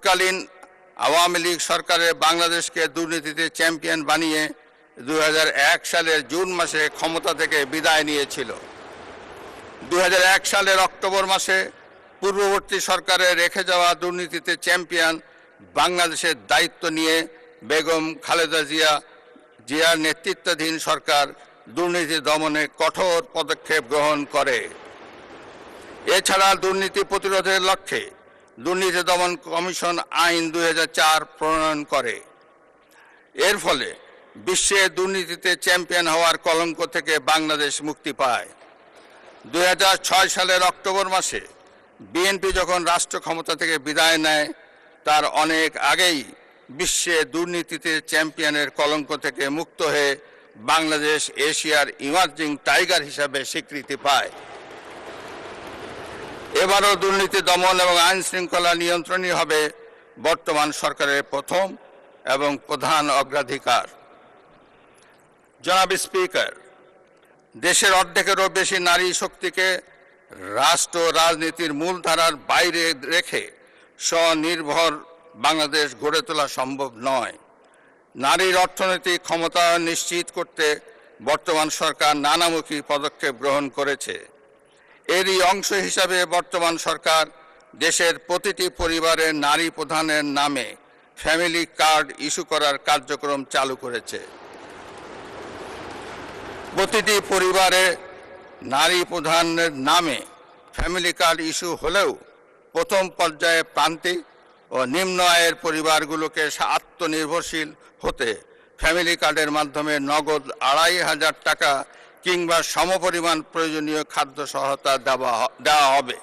তৎকালীন আওয়ামী লীগ সরকারের বাংলাদেশকে দুর্নীতিতে চ্যাম্পিয়ন বানিয়ে 2001 সালের জুন মাসে ক্ষমতা থেকে বিদায় নিয়েছিল। 2001 সালের অক্টোবর মাসে পূর্ববর্তী সরকারের রেখে যাওয়া দুর্নীতিতে চ্যাম্পিয়ন বাংলাদেশের দায়িত্ব নিয়ে বেগম খালেদা জিয়ার নেতৃত্বাধীন সরকার দুর্নীতি দমনে কঠোর পদক্ষেপ গ্রহণ করে। এছাড়া দুর্নীতি প্রতিরোধের লক্ষ্যে দুর্নীতি দমন কমিশন আইন 2004 প্রণয়ন করে। এর ফলে বিশ্বে দুর্নীতিতে চ্যাম্পিয়ন হওয়ার কলঙ্ক থেকে বাংলাদেশ মুক্তি পায়। 2006 সালের অক্টোবর মাসে বিএনপি যখন রাষ্ট্র ক্ষমতা থেকে বিদায় নেয়, তার অনেক আগেই বিশ্বে দুর্নীতিতে চ্যাম্পিয়নের কলঙ্ক থেকে মুক্ত হয়ে বাংলাদেশ এশিয়ার ইমার্জিং টাইগার হিসাবে স্বীকৃতি পায়। এবারও দুর্নীতি দমন এবং আইন শৃঙ্খলা নিয়ন্ত্রণই হবে বর্তমান সরকারের প্রথম এবং প্রধান অগ্রাধিকার। জনাব স্পিকার, দেশের অর্ধেকেরও বেশি নারী শক্তিকে রাষ্ট্র রাজনীতির মূলধারার বাইরে রেখে স্বনির্ভর বাংলাদেশ গড়ে তোলা সম্ভব নয়। নারীর অর্থনৈতিক ক্ষমতায়ন নিশ্চিত করতে বর্তমান সরকার নানামুখী পদক্ষেপ গ্রহণ করেছে। এরই অংশ হিসাবে বর্তমান সরকার দেশের প্রতিটি পরিবারের নারী প্রধানের নামে ফ্যামিলি কার্ড ইস্যু করার কার্যক্রম চালু করেছে। প্রতিটি পরিবারে নারী প্রধানের নামে ফ্যামিলি কার্ড ইস্যু হলেও প্রথম পর্যায়ে প্রান্তিক ও নিম্ন আয়ের পরিবারগুলোকে আত্মনির্ভরশীল হতে ফ্যামিলি কার্ডের মাধ্যমে নগদ 2500 টাকা কিংবা সমপরিমাণ প্রয়োজনীয় খাদ্য সহায়তা দেওয়া হবে।